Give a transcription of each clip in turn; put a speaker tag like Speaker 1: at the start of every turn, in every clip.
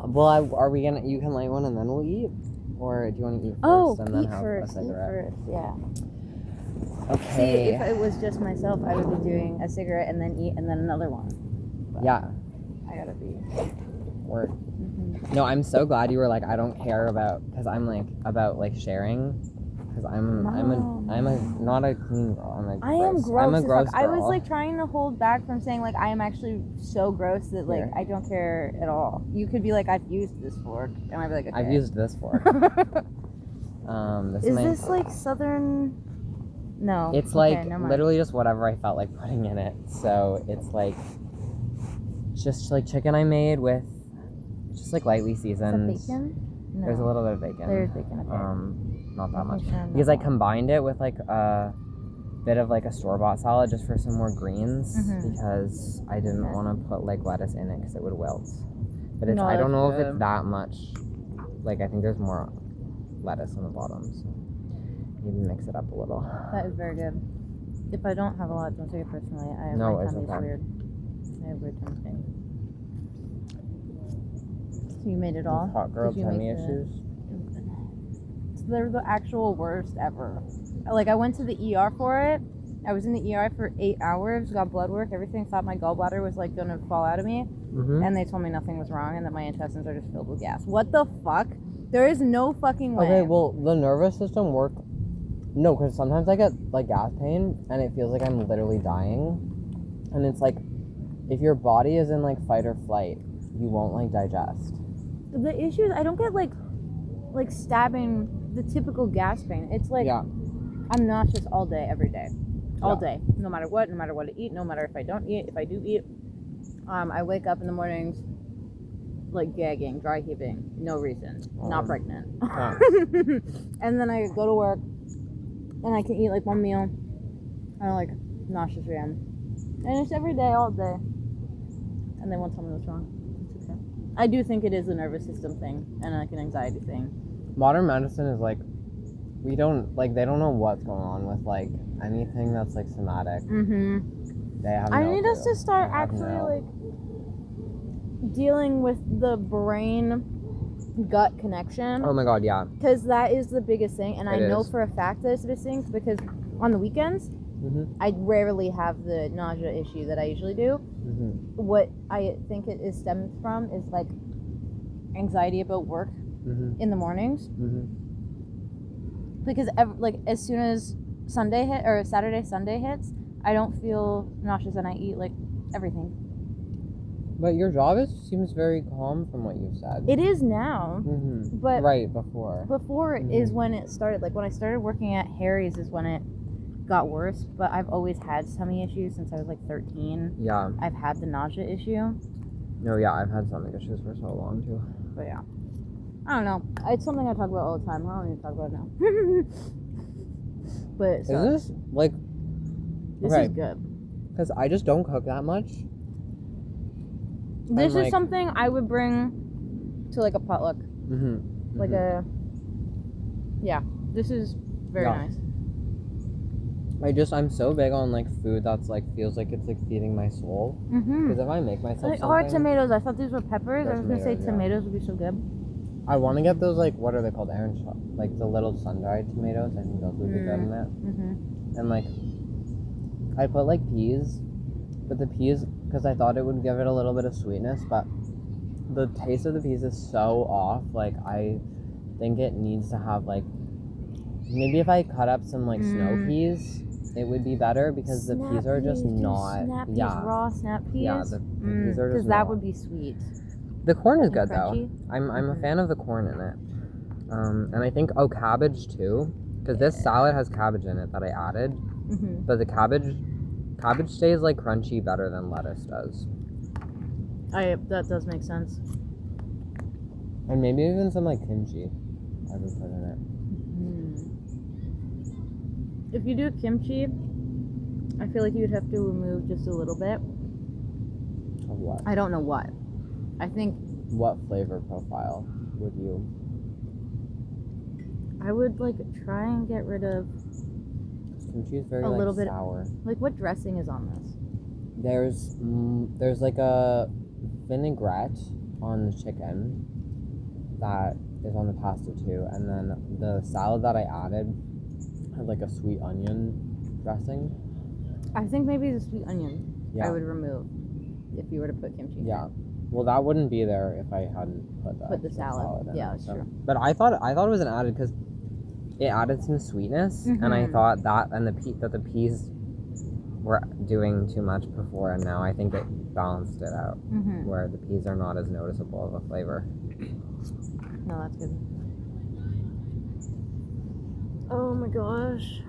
Speaker 1: Are we gonna? You can light one and then we'll eat, or do you want to eat first and then have a cigarette?
Speaker 2: Yeah.
Speaker 1: Okay.
Speaker 2: See, if it was just myself, I would be doing a cigarette and then eat and then another one. But
Speaker 1: yeah.
Speaker 2: I gotta be.
Speaker 1: Work. No, I'm so glad you were like, I don't care about, because I'm like about like sharing, because I'm not a clean girl.
Speaker 2: I am gross.
Speaker 1: I'm a gross girl.
Speaker 2: I was like trying to hold back from saying like I am actually so gross that like I don't care at all. You could be like, I've used this fork, and I'd be like, okay.
Speaker 1: I've used this fork.
Speaker 2: Is this like southern? No.
Speaker 1: It's like literally just whatever I felt like putting in it. So it's like just like chicken I made with just like lightly seasoned.
Speaker 2: Is that bacon? No.
Speaker 1: There's a little bit of bacon.
Speaker 2: There's bacon. Okay.
Speaker 1: Not that much. Because I combined it with like a bit of like a store-bought salad just for some more greens because I didn't want to put like lettuce in it because it would wilt. But I don't know if it's that much. Like I think there's more lettuce on the bottom. So maybe mix it up a little.
Speaker 2: That is very good. If I don't have a lot, don't take it personally. My tummy's weird. I have weird tummy thing. So you made it all?
Speaker 1: Hot girl tummy issues.
Speaker 2: They're the actual worst ever. Like I went to the ER for it. I was in the ER for 8 hours, got blood work, everything. Thought my gallbladder was like gonna fall out of me, and they told me nothing was wrong and that my intestines are just filled with gas. What the fuck? There is no fucking way.
Speaker 1: Okay, well the nervous system work. No, because sometimes I get like gas pain and it feels like I'm literally dying, and it's like if your body is in like fight or flight, you won't like digest.
Speaker 2: The issue is I don't get like stabbing, the typical gas pain. It's like I'm nauseous all day, every day, all day, no matter what to eat, no matter if I don't eat, if I do eat. I wake up in the mornings like gagging, dry heaving, no reason, not pregnant. And then I go to work and I can eat like one meal and I'm like nauseous again, and it's every day, all day, and they won't tell me what's wrong. It's okay. I do think it is a nervous system thing and like an anxiety thing.
Speaker 1: Modern medicine is like, they don't know what's going on with like anything that's like somatic. They have
Speaker 2: I need us to start actually like dealing with the brain gut connection.
Speaker 1: Oh my god, yeah.
Speaker 2: Because that is the biggest thing, and I know for a fact that it's the biggest thing because on the weekends I rarely have the nausea issue that I usually do. What I think it is stemmed from is like anxiety about work in the mornings. Because as soon as Sunday hit or Saturday Sunday hits, I don't feel nauseous and I eat like everything.
Speaker 1: But your job seems very calm from what you've said.
Speaker 2: It is now, but before is when it started. Like when I started working at Harry's is when it got worse. But I've always had tummy issues since I was like 13.
Speaker 1: Yeah.
Speaker 2: I've had the nausea issue.
Speaker 1: No, yeah, I've had stomach issues for so long too.
Speaker 2: But yeah, I don't know. It's something I talk about all the time. I don't need to talk about it now. But
Speaker 1: is this like?
Speaker 2: This is good.
Speaker 1: Because I just don't cook that much.
Speaker 2: This is something I would bring to like a potluck. Like a. Yeah, this is very nice.
Speaker 1: I'm so big on like food that's like feels like it's like feeding my soul. Because if I make myself
Speaker 2: like, something. Tomatoes. I thought these were peppers. I was gonna say tomatoes would be so good.
Speaker 1: I want to get those like, what are they called? Like the little sun-dried tomatoes. I think those would be good in that. And like, I put like peas, but the peas, because I thought it would give it a little bit of sweetness, but the taste of the peas is so off. Like I think it needs to have like, maybe if I cut up some like snow peas, it would be better because the peas are just not.
Speaker 2: Snap peas, raw snap peas.
Speaker 1: Yeah, the peas are just.
Speaker 2: Because that would be sweet.
Speaker 1: The corn is good though. I'm a fan of the corn in it. And I think cabbage too, because this salad has cabbage in it that I added. But the cabbage stays like crunchy better than lettuce does.
Speaker 2: That does make sense.
Speaker 1: And maybe even some like kimchi I would put in it.
Speaker 2: If you do kimchi, I feel like you'd have to remove just a little bit.
Speaker 1: Of what?
Speaker 2: I don't know what. I think.
Speaker 1: What flavor profile would you?
Speaker 2: I would like try and get rid of.
Speaker 1: Kimchi is very
Speaker 2: little bit
Speaker 1: sour.
Speaker 2: Like what dressing is on this?
Speaker 1: There's like a vinaigrette on the chicken that is on the pasta too, and then the salad that I added had like a sweet onion dressing.
Speaker 2: I think maybe the sweet onion
Speaker 1: Yeah.
Speaker 2: I would remove if you were to put kimchi.
Speaker 1: Yeah. Well, that wouldn't be there if I hadn't put
Speaker 2: the salad. Yeah, that's true.
Speaker 1: But I thought it was an added because it added some sweetness, and I thought that and the peas were doing too much before, and now I think it balanced it out, where the peas are not as noticeable of a flavor.
Speaker 2: No, that's good. Oh my gosh.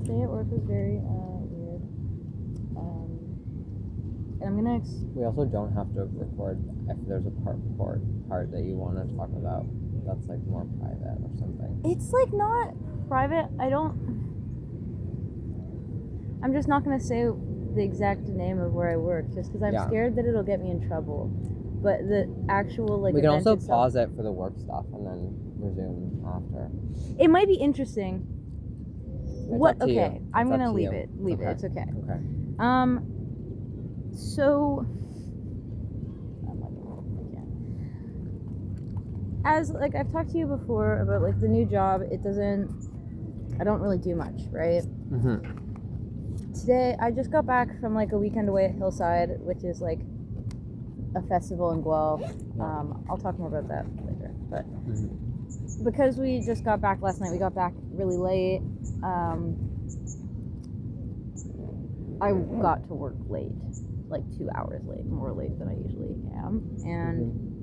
Speaker 2: Today at work was very weird. And I'm gonna.
Speaker 1: We also don't have to record if there's a part that you want to talk about that's like more private or something.
Speaker 2: It's like not private. I'm just not gonna say the exact name of where I work, just because I'm scared that it'll get me in trouble. But the actual like.
Speaker 1: We can also pause it for the work stuff and then resume after.
Speaker 2: It might be interesting.
Speaker 1: It's
Speaker 2: okay, I'm gonna leave it. Leave it. It's okay.
Speaker 1: Okay.
Speaker 2: So. As like I've talked to you before about like the new job, I don't really do much, right? Today I just got back from like a weekend away at Hillside, which is like a festival in Guelph. I'll talk more about that later, but because we just got back last night, we got back really late. I got to work late, like 2 hours late, more late than I usually am, and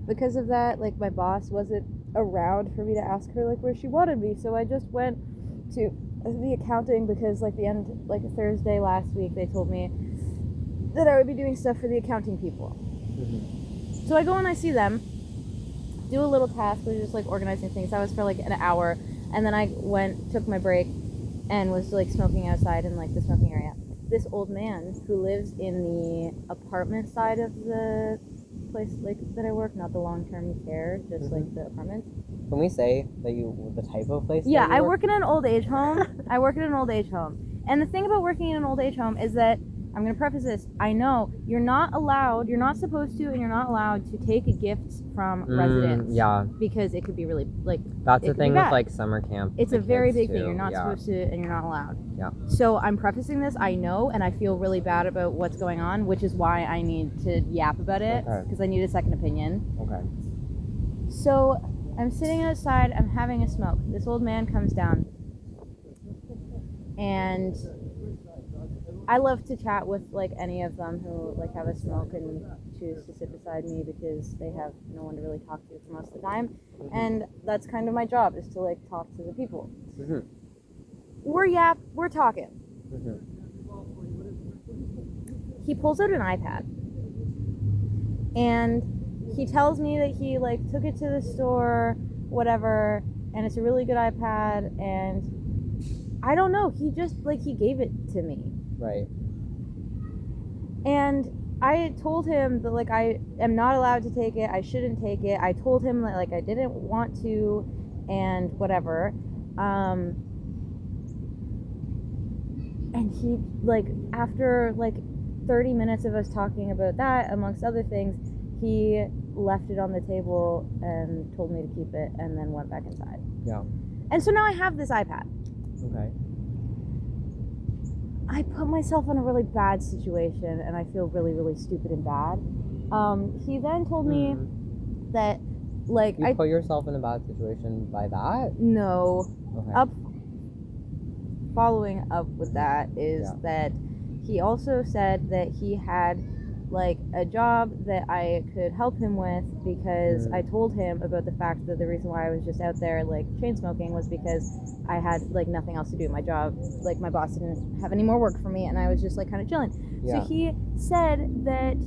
Speaker 2: because of that, like my boss wasn't around for me to ask her like where she wanted me, so I just went to the accounting because like Thursday last week they told me that I would be doing stuff for the accounting people. So I go and I see them, do a little task, which is just like organizing things. That was for like an hour, and then I took my break, and was like smoking outside in like the smoking area. This old man who lives in the apartment side of the place like that I work, not the long-term care, just like the apartment.
Speaker 1: Can we say that the type of place?
Speaker 2: Yeah, I work in an old age home. And the thing about working in an old age home is that, I'm going to preface this, I know you're not supposed to, and you're not allowed to take gifts from residents.
Speaker 1: Yeah.
Speaker 2: Because it could be really, like,
Speaker 1: that's the thing with, like, summer camp.
Speaker 2: It's a very big thing. You're not supposed to, and you're not allowed.
Speaker 1: Yeah.
Speaker 2: So I'm prefacing this, I know, and I feel really bad about what's going on, which is why I need to yap about it, because I need a second opinion.
Speaker 1: Okay.
Speaker 2: So I'm sitting outside, I'm having a smoke. This old man comes down, and I love to chat with like any of them who like have a smoke and choose to sit beside me because they have no one to really talk to for most of the time, and that's kind of my job, is to like talk to the people. We're talking. He pulls out an iPad, and he tells me that he like took it to the store, whatever, and it's a really good iPad, and I don't know, he just like he gave it to me.
Speaker 1: Right.
Speaker 2: And I told him that like I am not allowed to take it, I shouldn't take it. I told him that like I didn't want to and whatever. And he like after like 30 minutes of us talking about that, amongst other things, he left it on the table and told me to keep it and then went back inside.
Speaker 1: Yeah.
Speaker 2: And so now I have this iPad.
Speaker 1: Okay.
Speaker 2: I put myself in a really bad situation, and I feel really, really stupid and bad. He then told me that, like,
Speaker 1: you put yourself in a bad situation by that?
Speaker 2: No.
Speaker 1: Okay.
Speaker 2: Following up with that is that he also said that he had like a job that I could help him with because I told him about the fact that the reason why I was just out there like chain smoking was because I had like nothing else to do at my job. Like my boss didn't have any more work for me, and I was just like kind of chilling. So he said that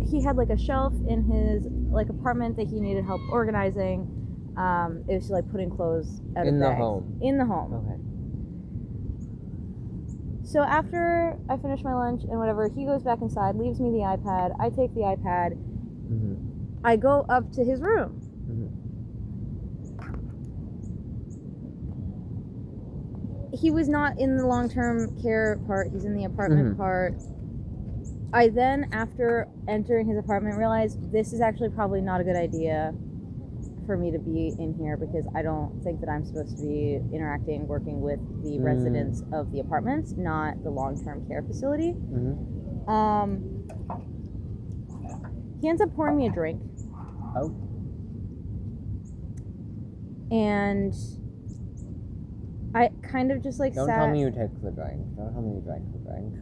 Speaker 2: he had like a shelf in his like apartment that he needed help organizing. It was like putting clothes out of bags. In the home.
Speaker 1: Okay.
Speaker 2: So after I finish my lunch and whatever, he goes back inside, leaves me the iPad. I take the iPad. I go up to his room. he was not in the long-term care part. He's in the apartment part. I then, after entering his apartment, realized this is actually probably not a good idea for me to be in here because I don't think that I'm supposed to be interacting, working with the residents of the apartments, not the long-term care facility. He ends up pouring me a drink.
Speaker 1: Oh.
Speaker 2: And I kind of just like
Speaker 1: Don't
Speaker 2: sat...
Speaker 1: tell me you took the drink. Don't tell me you drank the drink.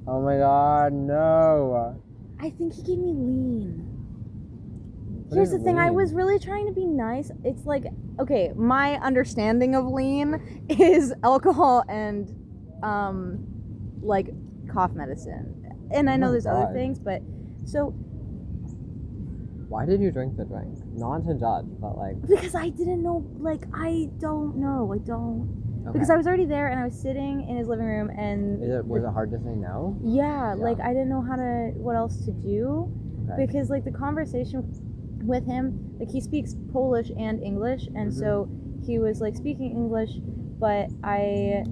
Speaker 1: Oh my god, no.
Speaker 2: I think he gave me lean.
Speaker 1: What
Speaker 2: Here's
Speaker 1: is
Speaker 2: the thing, I
Speaker 1: lean?
Speaker 2: was really trying to be nice. It's like, okay, my understanding of lean is alcohol and like cough medicine. And I know there's other things, but so
Speaker 1: why did you drink the drink? Not to judge, but like...
Speaker 2: Because I didn't know, like, I don't know. Okay. Because I was already there and I was sitting in his living room and...
Speaker 1: Was it hard to say no?
Speaker 2: Yeah, like, I didn't know what else to do. Okay. Because, like, the conversation with him, like, he speaks Polish and English, and so he was, like, speaking English, but the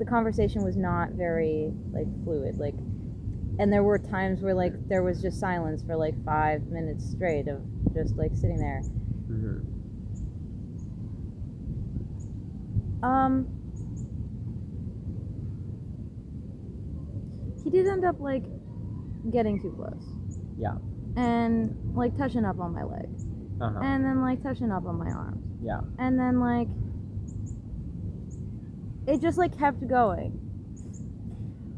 Speaker 2: conversation was not very, like, fluid, like... And there were times where, like, there was just silence for, like, 5 minutes straight of just, like, sitting there. He did end up, like, getting too close.
Speaker 1: Yeah.
Speaker 2: And, like, touching up on my leg. And then, like, touching up on my arms.
Speaker 1: Yeah.
Speaker 2: And then, like, it just, like, kept going.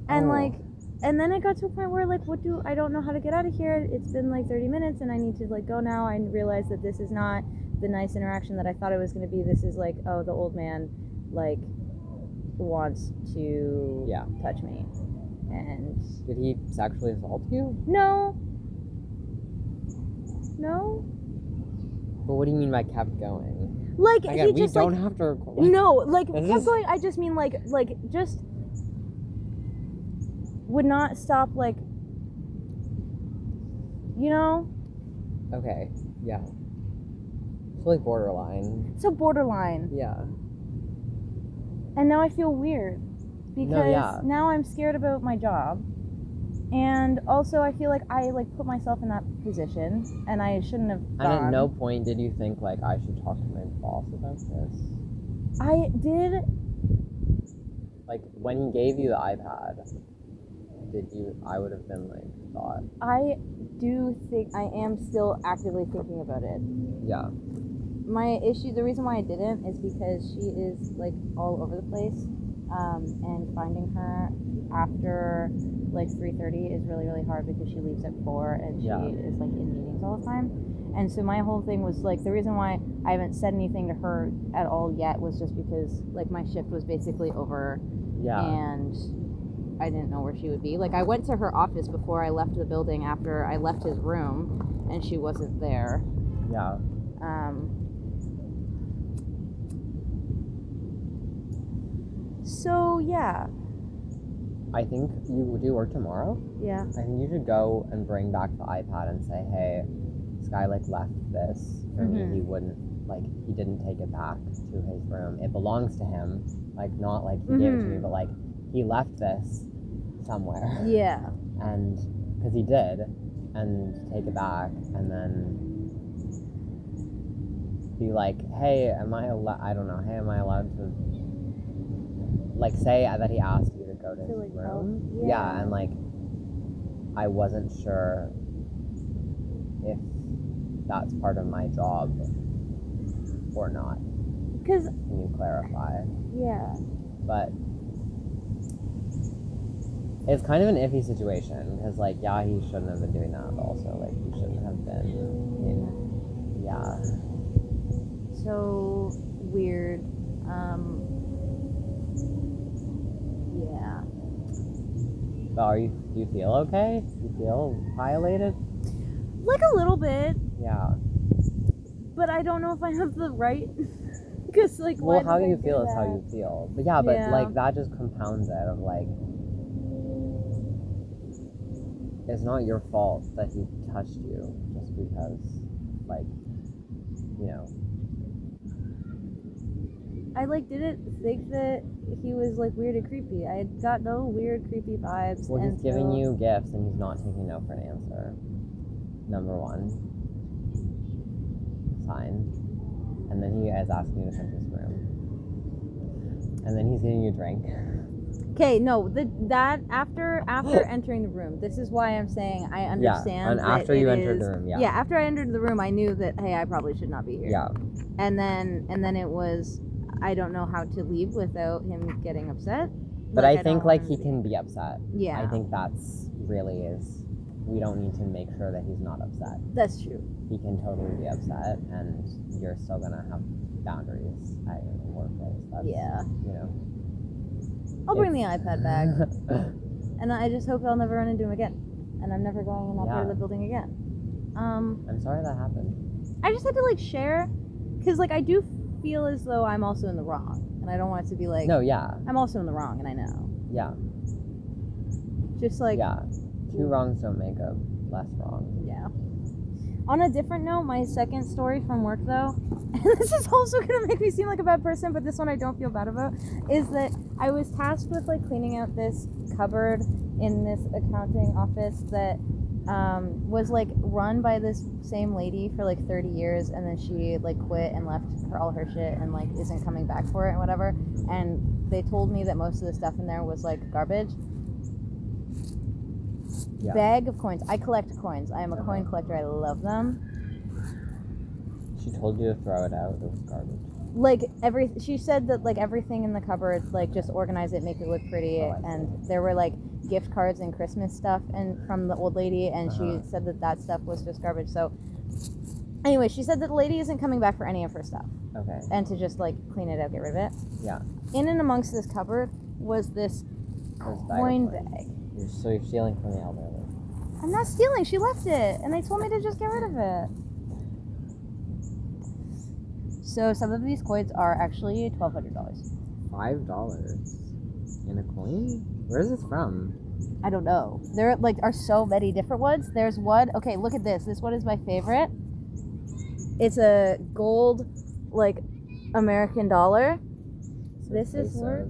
Speaker 2: And, like... And then it got to a point where, like, I don't know how to get out of here. It's been, like, 30 minutes, and I need to, like, go now. I realize that this is not the nice interaction that I thought it was going to be. This is, like, oh, the old man, like, wants to touch me. And...
Speaker 1: Did he sexually assault you?
Speaker 2: No.
Speaker 1: But what do you mean by kept going?
Speaker 2: Like,
Speaker 1: again,
Speaker 2: he
Speaker 1: we
Speaker 2: just,
Speaker 1: don't
Speaker 2: like...
Speaker 1: have to...
Speaker 2: No, like, kept going, I just mean, like, just... would not stop, like, you know?
Speaker 1: Okay, yeah. So, like, borderline.
Speaker 2: So borderline.
Speaker 1: Yeah.
Speaker 2: And now I feel weird. Because now I'm scared about my job. And also I feel like I, like, put myself in that position. And I shouldn't have gone.
Speaker 1: And at no point did you think, like, I should talk to my boss about this?
Speaker 2: I did.
Speaker 1: Like, when he gave you the iPad... I would have been, like, thought.
Speaker 2: I do think, I am still actively thinking about it.
Speaker 1: Yeah.
Speaker 2: My issue, the reason why I didn't is because she is, like, all over the place. And finding her after, like, 3:30 is really, really hard because she leaves at 4 and she is, like, in meetings all the time. And so my whole thing was, like, the reason why I haven't said anything to her at all yet was just because, like, my shift was basically over. Yeah. And... I didn't know where she would be. Like, I went to her office before I left the building after I left his room, and she wasn't there.
Speaker 1: Yeah.
Speaker 2: So, yeah.
Speaker 1: I think you do work tomorrow.
Speaker 2: Yeah.
Speaker 1: I think you should go and bring back the iPad and say, hey, this guy, like, left this for me. He wouldn't, like, he didn't take it back to his room. It belongs to him. Like, not like he gave it to me, but, like, he left this somewhere.
Speaker 2: Yeah.
Speaker 1: And because he did, and take it back, and then be like, hey, am I allowed to, like, say that he asked you to go to his room? Yeah, and, like, I wasn't sure if that's part of my job or not.
Speaker 2: Because...
Speaker 1: Can you clarify?
Speaker 2: Yeah.
Speaker 1: But... it's kind of an iffy situation, because, like, yeah, he shouldn't have been doing that, but also, like, he shouldn't have been in... Yeah.
Speaker 2: So... weird. Yeah.
Speaker 1: But do you feel okay? Do you feel violated?
Speaker 2: Like, a little bit.
Speaker 1: Yeah.
Speaker 2: But I don't know if I have the right... Because, like,
Speaker 1: well, how you feel is how you feel. But yeah, but, like, that just compounds it of, like... It's not your fault that he touched you just because, like, you know.
Speaker 2: I like didn't think that he was like weird and creepy. I got no weird creepy vibes.
Speaker 1: Well, he's giving you gifts and he's not taking no for an answer. Number one. Fine. And then he is asking you to come to his room. And then he's getting you a drink.
Speaker 2: Okay, no, that after entering the room, this is why I'm saying I understand.
Speaker 1: Yeah, and after you entered the room, yeah.
Speaker 2: Yeah, after I entered the room, I knew that hey, I probably should not be here.
Speaker 1: Yeah.
Speaker 2: And then it was, I don't know how to leave without him getting upset.
Speaker 1: But I think like he can be upset.
Speaker 2: Yeah.
Speaker 1: I think that's really is. We don't need to make sure that he's not upset.
Speaker 2: That's true.
Speaker 1: He can totally be upset, and you're still gonna have boundaries at your workplace. That's, you know.
Speaker 2: I'll bring the iPad back. And I just hope I'll never run into him again. And I'm never going in that part of the building again.
Speaker 1: I'm sorry that happened.
Speaker 2: I just had to like share, because like I do feel as though I'm also in the wrong. And I don't want it to be like,
Speaker 1: no, yeah.
Speaker 2: I'm also in the wrong, and I know.
Speaker 1: Yeah.
Speaker 2: Just like...
Speaker 1: Yeah. Two wrongs don't make a less wrong.
Speaker 2: Yeah. On a different note, my second story from work, though, and this is also going to make me seem like a bad person, but this one I don't feel bad about, is that I was tasked with, like, cleaning out this cupboard in this accounting office that was, like, run by this same lady for, like, 30 years, and then she, like, quit and left all her shit and, like, isn't coming back for it and whatever, and they told me that most of the stuff in there was, like, garbage. Yeah. Bag of coins. I collect coins. I am a coin collector. I love them.
Speaker 1: She told you to throw it out. It was garbage.
Speaker 2: Like she said that like everything in the cupboard, like just organize it, make it look pretty. And there were like gift cards and Christmas stuff and from the old lady, and she said that stuff was just garbage. So anyway, she said that the lady isn't coming back for any of her stuff. Okay. And to just like clean it out, get rid of it. Yeah. In and amongst this cupboard was this coin bag.
Speaker 1: So you're stealing from the elderly.
Speaker 2: I'm not stealing. She left it. And they told me to just get rid of it. So some of these coins are actually $1,200.
Speaker 1: $5 in a coin? Where is this from?
Speaker 2: I don't know. There like are so many different ones. There's one. Okay, look at this. This one is my favorite. It's a gold, like, American dollar. So this is worth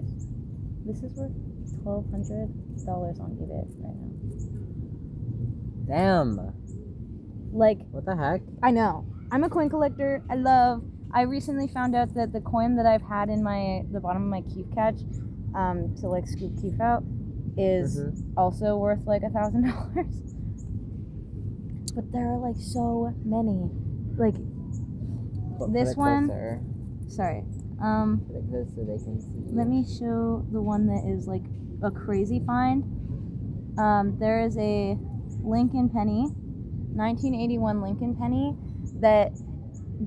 Speaker 2: $1,200 on eBay right now.
Speaker 1: Damn.
Speaker 2: Like,
Speaker 1: what the heck?
Speaker 2: I know. I'm a coin collector. I recently found out that the coin that I've had in the bottom of my keef catch, to like scoop keef out, is also worth like $1,000. But there are like so many. Like this one. Sorry.
Speaker 1: Put it close so they can see.
Speaker 2: Let me show the one that is like a crazy find. There is a Lincoln penny, 1981 Lincoln penny, that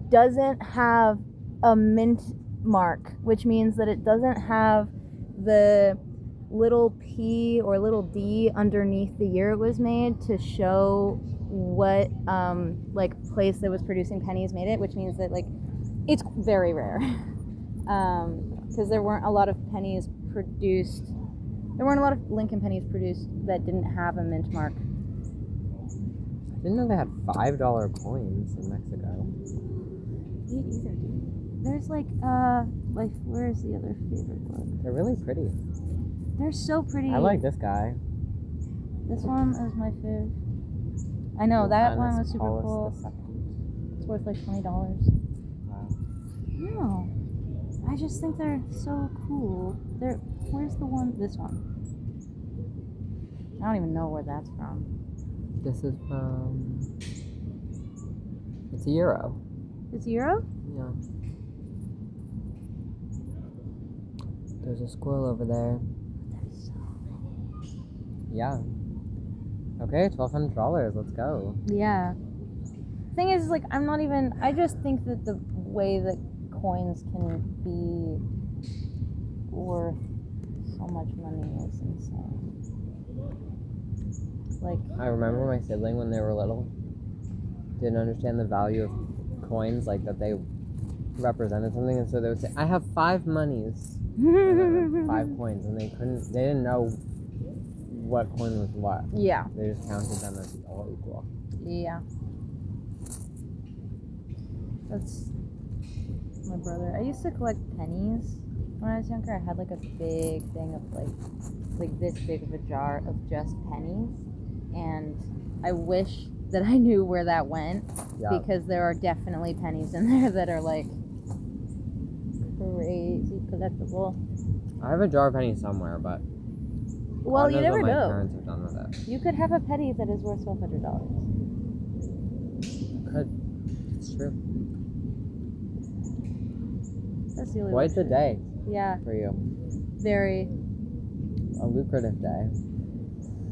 Speaker 2: doesn't have a mint mark, which means that it doesn't have the little P or little D underneath the year it was made to show what like place that was producing pennies made it, which means that like it's very rare. Because there weren't a lot of pennies produced. There weren't a lot of Lincoln pennies produced that didn't have a mint mark.
Speaker 1: I didn't know they had $5 coins in Mexico.
Speaker 2: Me either, dude. There's like where's the other favorite one?
Speaker 1: They're really pretty.
Speaker 2: They're so pretty.
Speaker 1: I like this guy.
Speaker 2: This one is my favorite. I know, that one was super cool. It's worth like $20.
Speaker 1: Wow.
Speaker 2: No. I just think they're so cool. Where's the one? This one. I don't even know where that's from.
Speaker 1: This is from... It's a euro.
Speaker 2: It's a euro?
Speaker 1: Yeah. There's a squirrel over there.
Speaker 2: There's so many.
Speaker 1: Yeah. Okay, $1,200. Let's go.
Speaker 2: Yeah. Thing is, like, I just think that the way that coins can be worth so much money is insane. Like,
Speaker 1: I remember my sibling when they were little didn't understand the value of coins, like that they represented something, and so they would say, I have 5 monies. And 5 coins, and they didn't know what coin was what.
Speaker 2: Yeah.
Speaker 1: They just counted them as all equal.
Speaker 2: Yeah. my brother. I used to collect pennies when I was younger. I had like a big thing of like this big of a jar of just pennies, and I wish that I knew where that went, because there are definitely pennies in there that are like crazy collectible.
Speaker 1: I have a jar of pennies somewhere, but
Speaker 2: well, you never
Speaker 1: what
Speaker 2: know.
Speaker 1: My parents have done with it.
Speaker 2: You could have a penny that is worth $1,200.
Speaker 1: I could. It's true.
Speaker 2: That's the only
Speaker 1: Quite the day.
Speaker 2: Yeah.
Speaker 1: For you.
Speaker 2: Very.
Speaker 1: A lucrative day.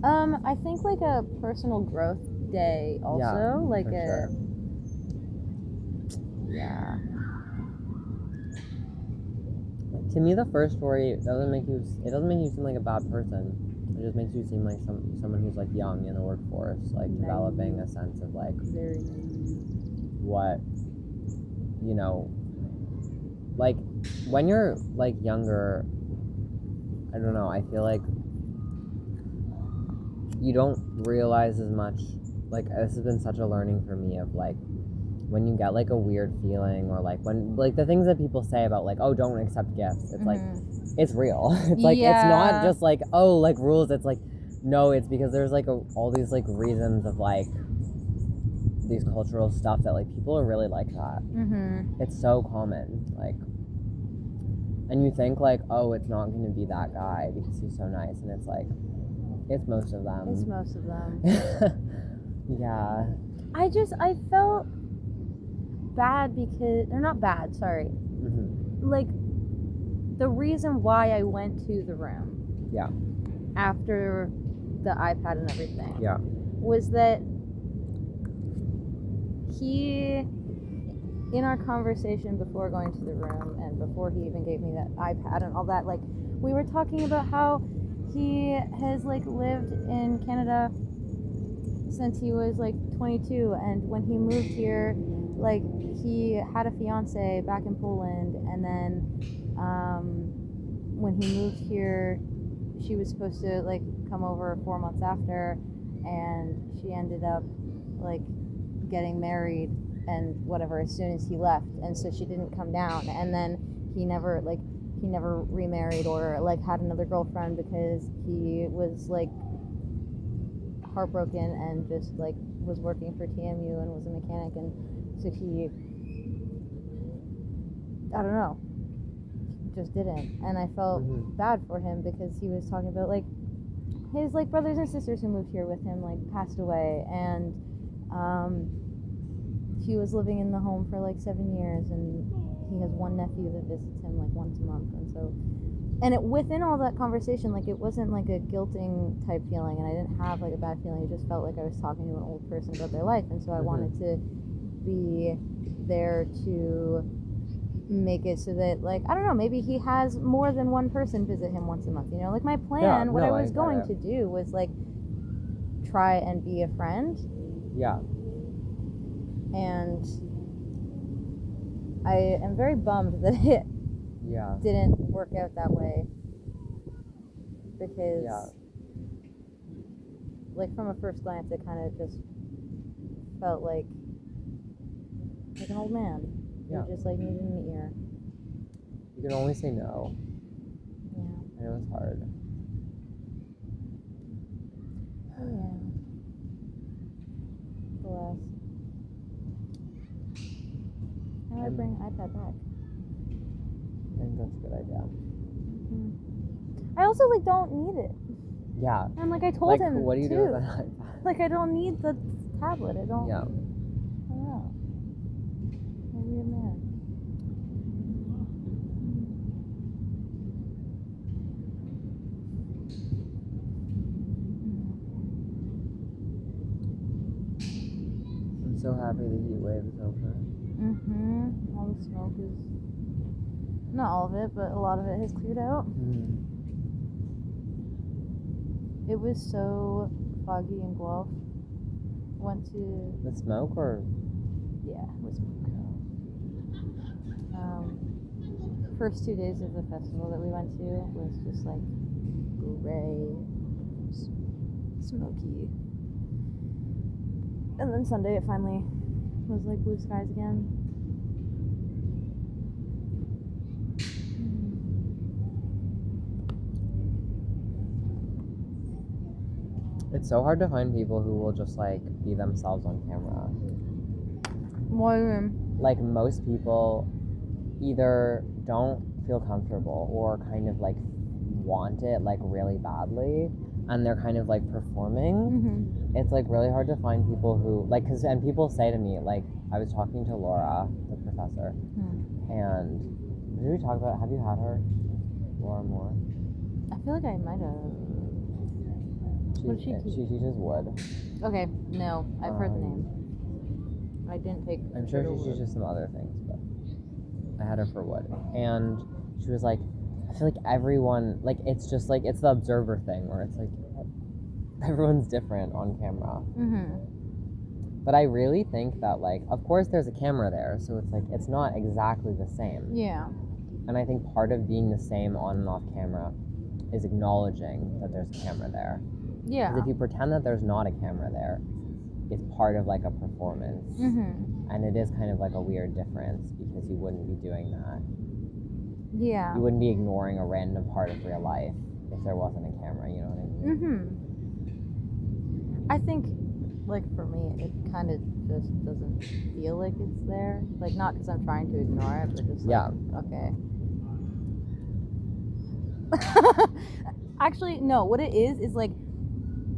Speaker 2: I think like a personal growth day also.
Speaker 1: Yeah,
Speaker 2: like
Speaker 1: for sure.
Speaker 2: Yeah.
Speaker 1: To me, the first story doesn't make you seem like a bad person. It just makes you seem like someone who's like young in the workforce, like developing a sense of like what, you know, like when you're like younger, I don't know, I feel like you don't realize as much, like this has been such a learning for me of like when you get like a weird feeling, or like when like the things that people say about like, oh, don't accept gifts, it's like it's real. It's like it's not just like, oh, like rules, it's like no, it's because there's like all these like reasons of like these cultural stuff that like people are really like that. It's so common, like, and you think like, oh, it's not going to be that guy because he's so nice, and it's like it's most of them. Yeah.
Speaker 2: I felt bad because, or not bad, sorry. Like, the reason why I went to the room.
Speaker 1: Yeah.
Speaker 2: After the iPad and everything.
Speaker 1: Yeah.
Speaker 2: Was that he, in our conversation before going to the room and before he even gave me that iPad and all that, like, we were talking about how he has, like, lived in Canada since he was, like, 22, and when he moved here, like, he had a fiance back in Poland, and then, when he moved here, she was supposed to, like, come over 4 months after, and she ended up, like, getting married and whatever as soon as he left, and so she didn't come down, and then he never remarried or like had another girlfriend because he was like heartbroken and just like was working for TMU and was a mechanic, and so he, I don't know, just didn't, and I felt bad for him because he was talking about like his like brothers and sisters who moved here with him like passed away, and he was living in the home for like 7 years, and he has one nephew that visits him like once a month, and so, and within all that conversation, like it wasn't like a guilting type feeling, and I didn't have like a bad feeling. It just felt like I was talking to an old person about their life, and so I wanted to be there to make it so that, like, I don't know, maybe he has more than one person visit him once a month, you know, like my plan, what I was going to do was like try and be a friend.
Speaker 1: Yeah.
Speaker 2: And I am very bummed that it didn't work out that way, because like from a first glance it kind of just felt like an old man who just like needed an ear.
Speaker 1: You can only say no.
Speaker 2: Yeah.
Speaker 1: I know it's hard.
Speaker 2: Oh yeah. Bless. How do I bring iPad back?
Speaker 1: I think that's a good idea.
Speaker 2: I also like don't need it.
Speaker 1: Yeah.
Speaker 2: And like I told him
Speaker 1: what do you
Speaker 2: too.
Speaker 1: do with that iPad?
Speaker 2: Like I don't need the tablet. I don't.
Speaker 1: Yeah.
Speaker 2: I don't know. I'm a weird man.
Speaker 1: I'm so happy the heat wave is over.
Speaker 2: All the smoke is, not all of it, but a lot of it has cleared out. It was so foggy in Guelph. Went to
Speaker 1: the smoke, or
Speaker 2: yeah, it was smoke. First 2 days of the festival that we went to was just like gray, smoky, and then Sunday it finally was like blue skies again.
Speaker 1: It's so hard to find people who will just like be themselves on camera.
Speaker 2: What do you mean?
Speaker 1: Like most people either don't feel comfortable or kind of like want it like really badly, and they're kind of like performing.
Speaker 2: Mm-hmm.
Speaker 1: It's like really hard to find people who like, cause and people say to me like, I was talking to Laura, the professor, and did we talk about? Have you had her, Laura Moore?
Speaker 2: I feel like I might have. What does she teach?
Speaker 1: She teaches wood.
Speaker 2: Okay, no, I've heard the name. I didn't take.
Speaker 1: I'm sure she teaches some other things, but I had her for wood, and she was like, I feel like everyone, like, it's just like, it's the observer thing where it's like everyone's different on camera.
Speaker 2: Mm-hmm.
Speaker 1: But I really think that, like, of course there's a camera there, so it's like, it's not exactly the same.
Speaker 2: Yeah.
Speaker 1: And I think part of being the same on and off camera is acknowledging that there's a camera there.
Speaker 2: Yeah.
Speaker 1: Because if you pretend that there's not a camera there, it's part of like a performance.
Speaker 2: Mm-hmm.
Speaker 1: And it is kind of like a weird difference because you wouldn't be doing that.
Speaker 2: Yeah.
Speaker 1: You wouldn't be ignoring a random part of your life if there wasn't a camera, you know what I mean?
Speaker 2: Mm-hmm. I think, like, for me, it kind of just doesn't feel like it's there. Like, not because I'm trying to ignore it, but just like, okay. Actually, no, what it is like,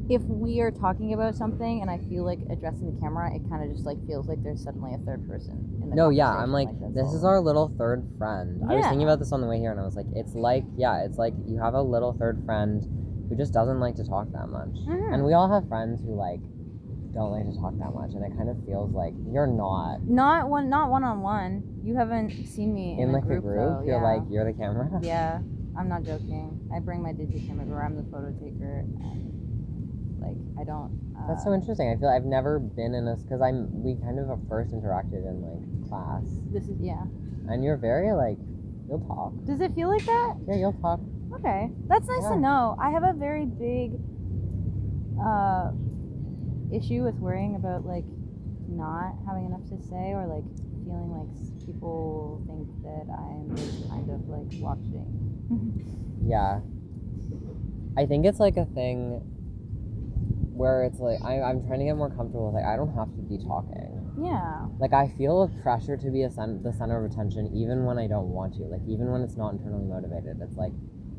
Speaker 2: if we are talking about something and I feel like addressing the camera, it kind of just like feels like there's suddenly a third person in the conversation.
Speaker 1: I'm like this is our little third friend. Yeah. I was thinking about this on the way here and I was like, it's like you have a little third friend who just doesn't like to talk that much. Mm-hmm. And we all have friends who like don't like to talk that much, and it kind of feels like you're not one-on-one. You haven't seen me in like the group though. You're like, you're the camera.
Speaker 2: Yeah, I'm not joking. I bring my digicam everywhere. I'm the photo taker, and like I don't.
Speaker 1: That's so interesting. I feel I've never been in a because we kind of first interacted in like class.
Speaker 2: This is
Speaker 1: And you're very like, you'll talk.
Speaker 2: Does it feel like that?
Speaker 1: Yeah, you'll talk.
Speaker 2: Okay, that's nice to know. I have a very big issue with worrying about like not having enough to say, or like feeling like people think that I'm just kind of like watching.
Speaker 1: Yeah, I think it's like a thing where it's like I'm trying to get more comfortable with like I don't have to be talking.
Speaker 2: Yeah.
Speaker 1: Like I feel a pressure to be the center of attention even when I don't want to. Like even when it's not internally motivated. It's like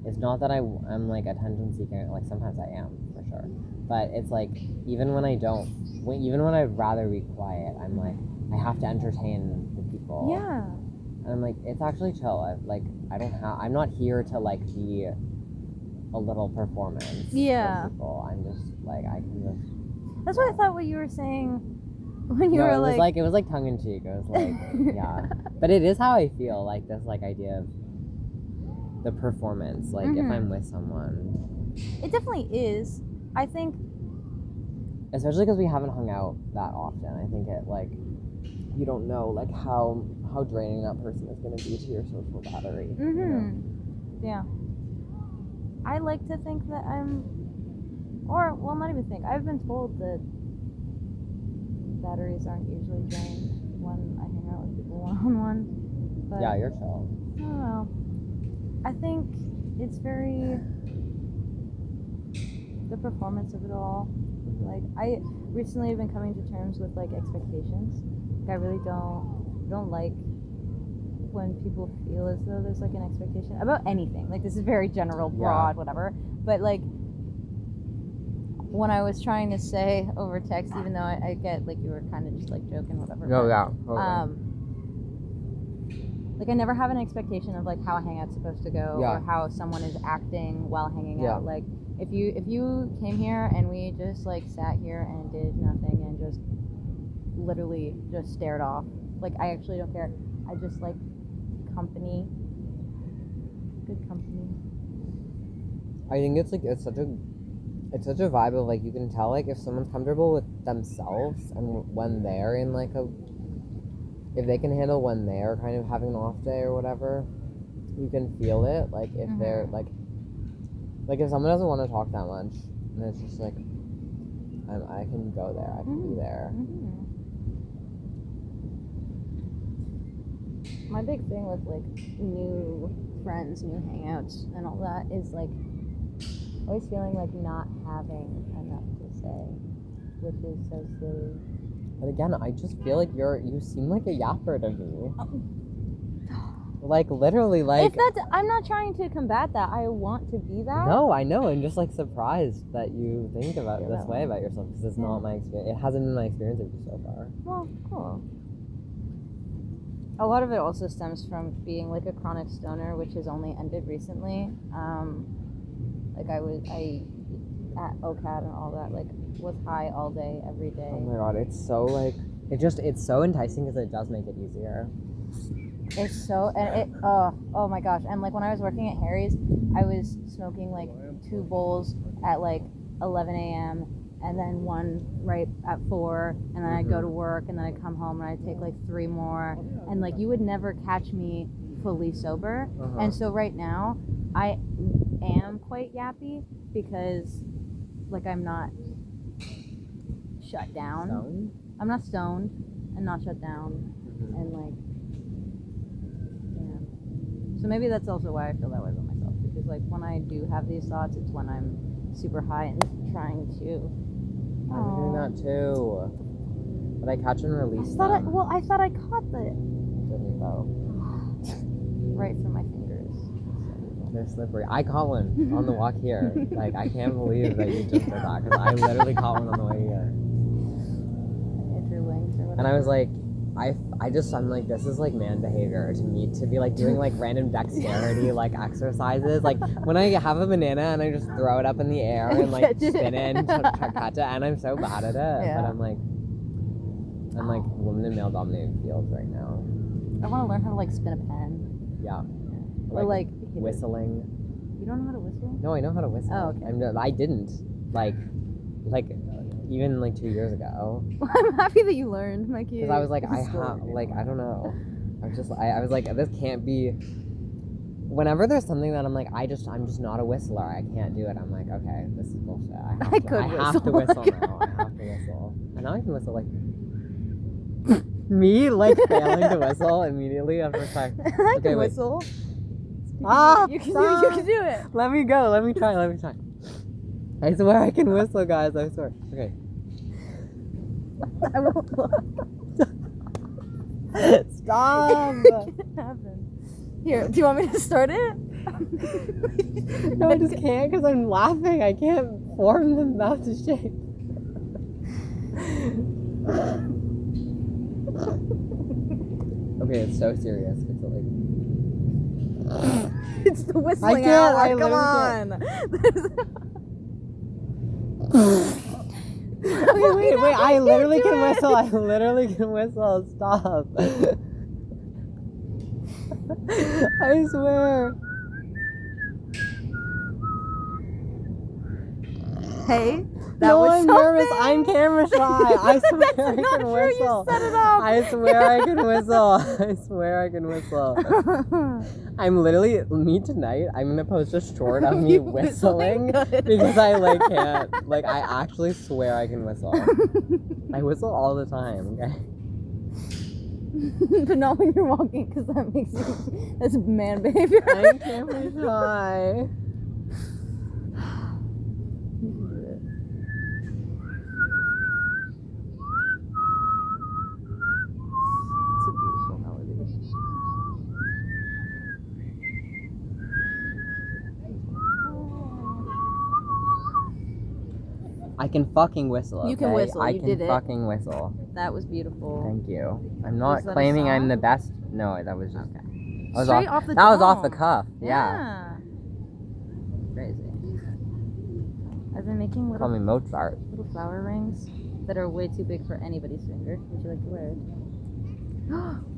Speaker 1: it's not that I'm like attention seeking. Like sometimes I am for sure, but it's like even when I don't, even when I'd rather be quiet, I'm like I have to entertain the people.
Speaker 2: Yeah.
Speaker 1: And I'm like it's actually chill. I'm not here to like be a little performance.
Speaker 2: Yeah.
Speaker 1: For people. I'm just like I can just.
Speaker 2: That's what I thought. What you were saying when you were
Speaker 1: it was like tongue in cheek. It was like yeah, but it is how I feel. Like this like idea of the performance. Like if I'm with someone,
Speaker 2: it definitely is. I think,
Speaker 1: especially because we haven't hung out that often. I think it like you don't know like how draining that person is going to be to your social battery. You know?
Speaker 2: Yeah. I like to think that not even think. I've been told that batteries aren't usually drained when I hang out with people one-on-one. But
Speaker 1: yeah, you're chill.
Speaker 2: I don't know. I think it's very the performance of it all. Like I recently have been coming to terms with like expectations. Like, I really don't like when people feel as though there's like an expectation about anything. Like this is very general, broad, whatever. But like when I was trying to say over text, even though I get like you were kind of just like joking, whatever.
Speaker 1: Oh yeah.
Speaker 2: Totally. Like I never have an expectation of like how a hangout's supposed to go or how someone is acting while hanging out. Like if you came here and we just like sat here and did nothing and just literally just stared off, like I actually don't care. I just like company, good company.
Speaker 1: I think it's like it's such a vibe of like you can tell like if someone's comfortable with themselves and when they're in like if they can handle when they're kind of having an off day or whatever, you can feel it. Like if they're like if someone doesn't want to talk that much and it's just like I can go there, I can be there.
Speaker 2: My big thing with like new friends, new hangouts and all that is like always feeling like not having enough to say, which is so silly.
Speaker 1: But again, I just feel like you seem like a yapper to me. Like, literally, like...
Speaker 2: I'm not trying to combat that. I want to be that.
Speaker 1: No, I know. I'm just, like, surprised that you think about it this way about yourself, because it's not my experience. It hasn't been my experience with you so far.
Speaker 2: Well, cool. A lot of it also stems from being, like, a chronic stoner, which has only ended recently. Like, I at OCAD and all that, like, was high all day, every day.
Speaker 1: Oh my god, it's so, like... It's so enticing because it does make it easier.
Speaker 2: It's so, and it, oh my gosh. And like when I was working at Harry's, I was smoking like 2 bowls at like 11 a.m. and then 1 right at 4, and then I'd go to work, and then I'd come home and I'd take like 3 more, and like you would never catch me fully sober. And so right now, I am quite yappy because like I'm not shut down.
Speaker 1: Stoned?
Speaker 2: I'm not stoned and not shut down, and like, yeah. So maybe that's also why I feel that way about myself, because like when I do have these thoughts, it's when I'm super high and trying to.
Speaker 1: I'm doing that too. But I catch and release them.
Speaker 2: I thought I caught the
Speaker 1: Didn't though.
Speaker 2: right from my fingers.
Speaker 1: They're slippery. I caught one on the walk here. Like, I can't believe that you just did that, because I literally caught one on the way here.
Speaker 2: Interlinked or whatever.
Speaker 1: And I was like, I'm like, this is like man behavior to me, to be like doing like random dexterity like exercises. Like when I have a banana and I just throw it up in the air and like spin it and catch it, and I'm so bad at it.
Speaker 2: Yeah.
Speaker 1: But I'm like woman in male dominated fields right now.
Speaker 2: I want to learn how to like spin a pen.
Speaker 1: Yeah.
Speaker 2: Or like
Speaker 1: whistling.
Speaker 2: You don't know how to whistle?
Speaker 1: No, I know how to whistle.
Speaker 2: Oh, okay.
Speaker 1: I didn't like even like 2 years ago.
Speaker 2: Well, I'm happy that you learned, Mikey.
Speaker 1: Because I was like, I don't know. I was like, this can't be. Whenever there's something that I'm like, I'm just not a whistler. I can't do it. I'm like, okay, this is bullshit. I have to whistle now. I have to whistle. And now I can whistle like me, like failing to whistle immediately after fact.
Speaker 2: I can whistle. You can do it.
Speaker 1: Let me go. Let me try. I swear I can whistle, guys. I swear. Okay.
Speaker 2: I won't look.
Speaker 1: Stop.
Speaker 2: It can't happen. Here, do you want me to start it?
Speaker 1: No, I just can't because I'm laughing. I can't form the mouth to shape. Okay, it's so serious. It's like...
Speaker 2: It's the whistling hour. Come on.
Speaker 1: Okay, wait. I literally can whistle. Stop. I swear.
Speaker 2: Hey,
Speaker 1: I'm nervous. I'm camera shy. I swear I can whistle.
Speaker 2: You set it up.
Speaker 1: I swear I can whistle. I'm literally, tonight, I'm gonna post a short of me whistling because I can't. I actually swear I can whistle. I whistle all the time, okay?
Speaker 2: But not when you're walking, because that's man behavior.
Speaker 1: I'm camera shy.
Speaker 2: It's a beautiful melody.
Speaker 1: I can fucking whistle. Okay?
Speaker 2: You can whistle.
Speaker 1: I
Speaker 2: You
Speaker 1: can
Speaker 2: did it.
Speaker 1: fucking whistle.
Speaker 2: That was beautiful.
Speaker 1: Thank you. I'm not
Speaker 2: that a
Speaker 1: claiming I'm
Speaker 2: song?
Speaker 1: the best. No, that was just.
Speaker 2: Okay.
Speaker 1: That was
Speaker 2: Straight
Speaker 1: off
Speaker 2: off the
Speaker 1: That was off the
Speaker 2: dome.
Speaker 1: cuff. Yeah.
Speaker 2: Yeah.
Speaker 1: Crazy.
Speaker 2: I've been making
Speaker 1: Call me
Speaker 2: little
Speaker 1: Mozart.
Speaker 2: flower rings that are way too big for anybody's finger. Would you like to wear it?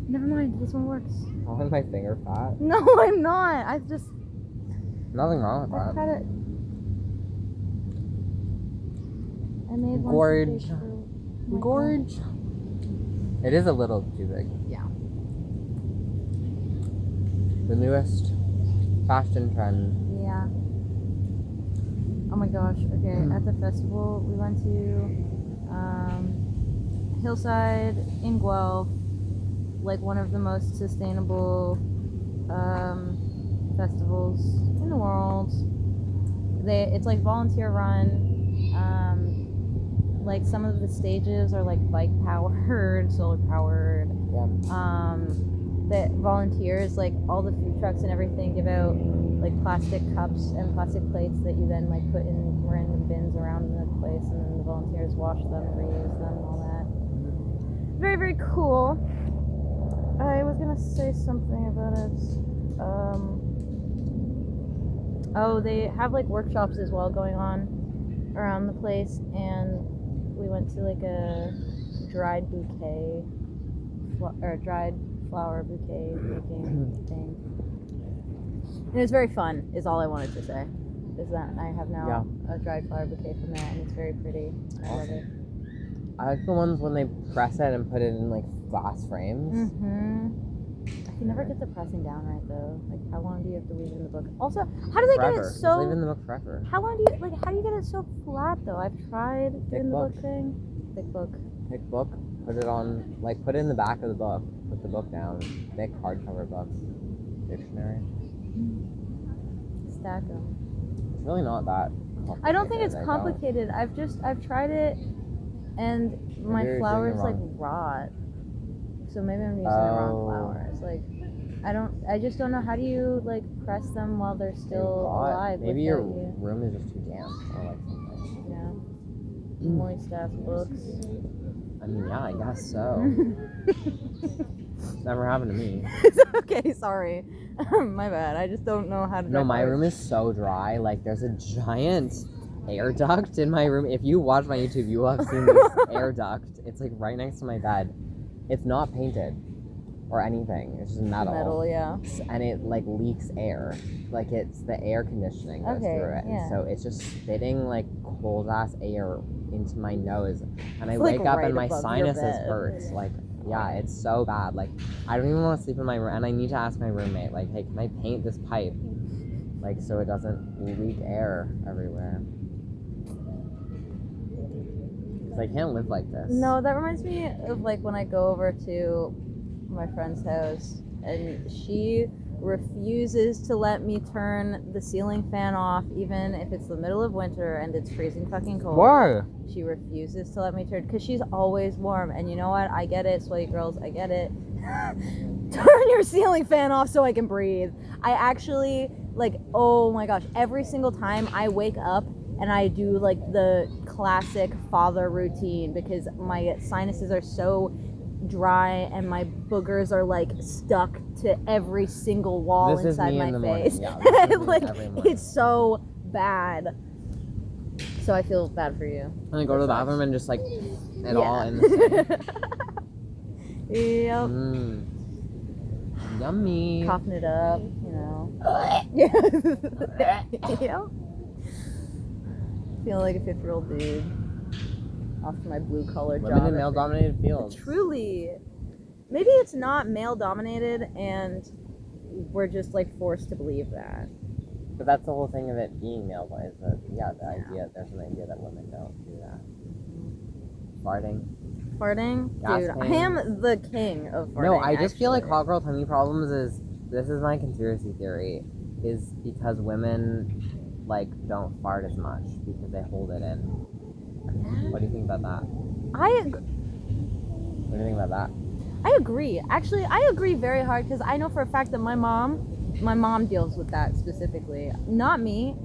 Speaker 2: Never mind. This one works.
Speaker 1: Oh, is my finger fat?
Speaker 2: No, I'm not. I've just.
Speaker 1: Nothing wrong with
Speaker 2: I've
Speaker 1: that.
Speaker 2: had it. I made one.
Speaker 1: Gorge.
Speaker 2: for my
Speaker 1: Gorge. It is a little too big.
Speaker 2: Yeah.
Speaker 1: The newest fashion trend.
Speaker 2: Yeah. Oh my gosh. Okay. At the festival, we went to Hillside in Guelph, like one of the most sustainable festivals in the world. It's like volunteer run. like some of the stages are like bike powered, solar powered.
Speaker 1: Yeah.
Speaker 2: The volunteers, like all the food trucks and everything, give out like plastic cups and plastic plates that you then like put in random bins around the place, and then the volunteers wash them, reuse them, and all that. Very, very cool. I was gonna say something about it. Oh, they have like workshops as well going on around the place, and we went to like a dried bouquet or dried flower bouquet making thing. And it was very fun, is all I wanted to say. Is that I have now a dried flower bouquet from that, and it's very pretty. I love it.
Speaker 1: I like the ones when they press it and put it in like glass frames.
Speaker 2: I can never get the pressing down right though. Like, how long do you have to leave it in the book? Also, how do they get it so?
Speaker 1: Just leave it in the book forever.
Speaker 2: How long do you like? How do you get it so flat though? I've tried doing the book thing. Thick book.
Speaker 1: Thick book. Put it on, like, put it in the back of the book. Put the book down. Thick hardcover books. Dictionary.
Speaker 2: Stack them.
Speaker 1: It's really not that complicated.
Speaker 2: I don't think it's complicated. I've tried it, and my flowers like rot. So maybe I'm using the wrong flowers. Like, I just don't know. How do you like press them while they're still alive?
Speaker 1: Maybe your room is just too damp or like something.
Speaker 2: Yeah. Moist ass books.
Speaker 1: I mean, yeah, I guess so. It's never happened to me.
Speaker 2: Okay, sorry. My bad. I just don't know how to.
Speaker 1: No, my room is so dry. Like, there's a giant air duct in my room. If you watch my YouTube, you will have seen this air duct. It's like right next to my bed. It's not painted or anything. It's just metal.
Speaker 2: Metal, yeah.
Speaker 1: And it like leaks air. Like, it's the air conditioning goes through it.
Speaker 2: Yeah.
Speaker 1: And so it's just spitting like cold ass air into my nose. And I
Speaker 2: It's
Speaker 1: wake
Speaker 2: like
Speaker 1: up
Speaker 2: right
Speaker 1: and my
Speaker 2: above your
Speaker 1: sinuses
Speaker 2: bed.
Speaker 1: hurts. Like, yeah, it's so bad. Like, I don't even want to sleep in my room. And I need to ask my roommate, like, hey, can I paint this pipe? Like, so it doesn't leak air everywhere. I can't live like this.
Speaker 2: No, that reminds me of like when I go over to my friend's house and she refuses to let me turn the ceiling fan off even if it's the middle of winter and it's freezing fucking cold.
Speaker 1: Why?
Speaker 2: She refuses to let me turn because she's always warm, and you know what? I get it, sweaty girls, I get it. Turn your ceiling fan off so I can breathe. I actually, like, oh my gosh, every single time I wake up and I do like the classic father routine because my sinuses are so dry and my boogers are like stuck to every single wall inside my face.
Speaker 1: Yeah,
Speaker 2: like, it's so bad. So I feel bad for you.
Speaker 1: And I go to the bathroom and just like it all in the same.
Speaker 2: Yep.
Speaker 1: Yummy.
Speaker 2: Coughing it up, you know. Yeah. Yep. Feel like a 50-year-old dude off to my blue collar job.
Speaker 1: Women in male dominated fields.
Speaker 2: Truly. Maybe it's not male dominated and we're just like forced to believe that.
Speaker 1: But that's the whole thing of it being male is that idea there's an idea that women don't do that. Farting?
Speaker 2: Dude, I am the king of farting.
Speaker 1: No, I just feel like hot girl tummy problems this is my conspiracy theory, is because women like don't fart as much because they hold it in. What do you think about that? What do you think about that?
Speaker 2: I agree. Actually, I agree very hard because I know for a fact that my mom deals with that specifically. Not me.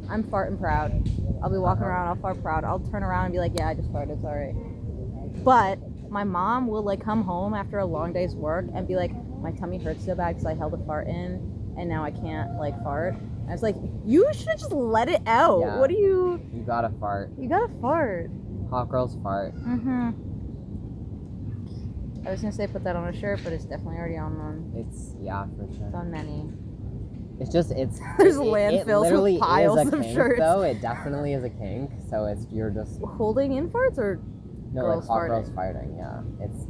Speaker 2: I'm farting proud. I'll be walking around, I'll fart proud. I'll turn around and be like, yeah, I just farted, sorry. But my mom will like come home after a long day's work and be like, my tummy hurts so bad because I held a fart in and now I can't like fart. I was like, you should just let it out.
Speaker 1: Yeah.
Speaker 2: What do you...
Speaker 1: You gotta fart.
Speaker 2: You gotta fart.
Speaker 1: Hot girls fart.
Speaker 2: Mm-hmm. I was gonna say put that on a shirt, but it's definitely already on one.
Speaker 1: It's, yeah, for sure.
Speaker 2: It's on many.
Speaker 1: It's just,
Speaker 2: There's landfills with piles of
Speaker 1: kink,
Speaker 2: shirts.
Speaker 1: Though it definitely is a kink, so you're just
Speaker 2: holding in farts or
Speaker 1: no,
Speaker 2: girls
Speaker 1: like hot
Speaker 2: farting?
Speaker 1: girls farting. Yeah, it's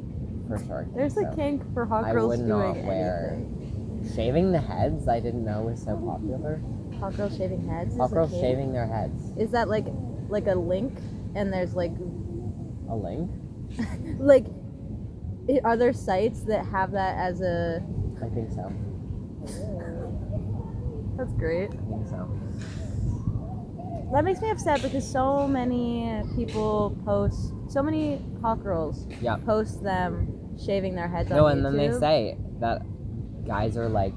Speaker 1: for sure.
Speaker 2: There's a kink for hot girls doing
Speaker 1: I would not wear shaving the heads. I didn't know was so popular.
Speaker 2: Hot girls shaving heads.
Speaker 1: Hot girls shaving their heads.
Speaker 2: Is that like a link? And there's like
Speaker 1: a link?
Speaker 2: Like, are there sites that have that as a?
Speaker 1: I think so.
Speaker 2: That's great.
Speaker 1: I think so.
Speaker 2: That makes me upset because so many people post, so many hot girls post them shaving their heads on YouTube.
Speaker 1: And then they say that guys are like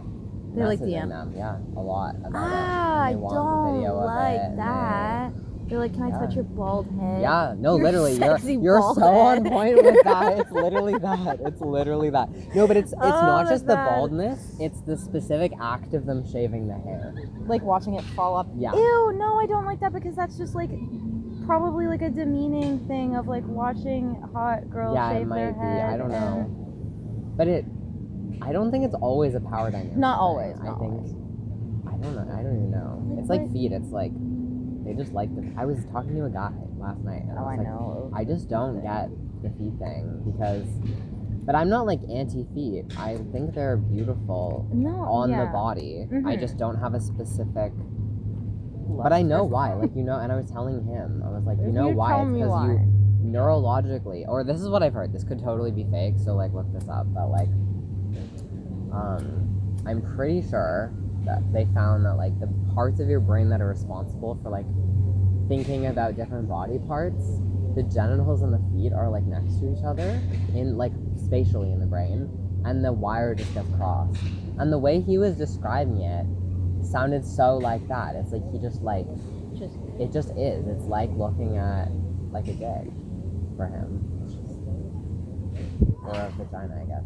Speaker 2: they're like
Speaker 1: messaging
Speaker 2: DM
Speaker 1: them, a lot about it.
Speaker 2: I
Speaker 1: and they want the video
Speaker 2: like
Speaker 1: of it,
Speaker 2: that. They're like, can I touch your bald head?
Speaker 1: Yeah, no,
Speaker 2: your
Speaker 1: literally, you're so on point with that. It's literally that. It's literally that. No, but it's not just the baldness. It's the specific act of them shaving the hair.
Speaker 2: Like watching it fall off.
Speaker 1: Yeah.
Speaker 2: Ew, no, I don't like that because that's just like probably like a demeaning thing of like watching hot girls shave their head.
Speaker 1: Yeah, it might be. I don't know. But I don't think it's always a power dynamic.
Speaker 2: Not always.
Speaker 1: I don't know. I don't even know. It's like feet. It's like they just like the. I was talking to a guy last night, and I know. I just don't get the feet thing because. But I'm not like anti-feet. I think they're beautiful on the body. I just don't have a specific. But I know why. Like and I was telling him, I was like, why? It's because you neurologically, or this is what I've heard. This could totally be fake. So like, look this up. But like, I'm pretty sure that they found that like the parts of your brain that are responsible for like thinking about different body parts, the genitals and the feet are like next to each other in like spatially in the brain, and the wire just gets crossed. And the way he was describing it sounded so like that. It's like he just like it just is. It's like looking at like a dick for him, or a vagina, I guess.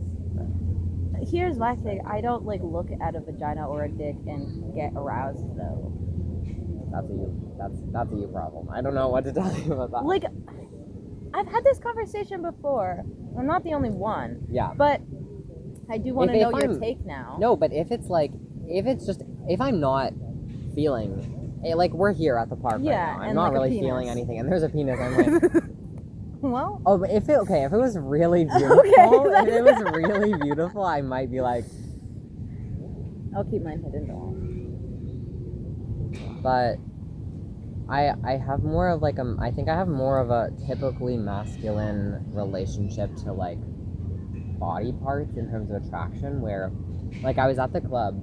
Speaker 2: Here's my thing. I don't like look at a vagina or a dick and get aroused though.
Speaker 1: That's a you problem. I don't know what to tell you about that.
Speaker 2: Like, I've had this conversation before. I'm not the only one.
Speaker 1: Yeah.
Speaker 2: But I do want to know your take now.
Speaker 1: No, but if I'm not feeling, like we're here at the park right now. I'm not really feeling anything, and there's a penis. I'm like.
Speaker 2: Well.
Speaker 1: Oh, but if it was really beautiful, I might be like.
Speaker 2: I'll keep mine hidden though.
Speaker 1: But I have more of like I think I have more of a typically masculine relationship to like body parts in terms of attraction, where like I was at the club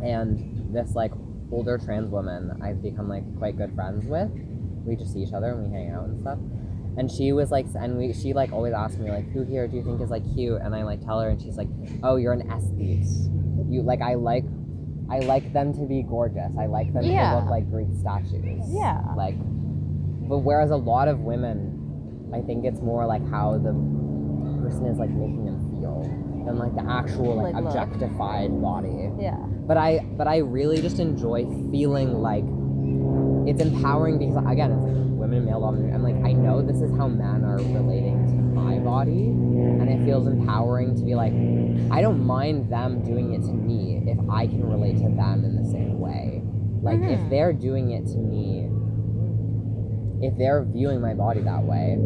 Speaker 1: and this like older trans woman I've become like quite good friends with. We just see each other and we hang out and stuff. And she was like, she like always asks me like, who here do you think is like cute? And I like tell her, and she's like, oh, you're an aesthete. You like, I like them to be gorgeous. I like them to look like Greek statues.
Speaker 2: Yeah.
Speaker 1: Like, but whereas a lot of women, I think it's more like how the person is like making them feel than like the actual like objectified body.
Speaker 2: Yeah.
Speaker 1: But I really just enjoy feeling like it's empowering because again, it's like women, male dominant. I'm like, I know this is how men are relating to my body, and it feels empowering to be like, I don't mind them doing it to me if I can relate to them in the same way. Like, if they're doing it to me, if they're viewing my body that way,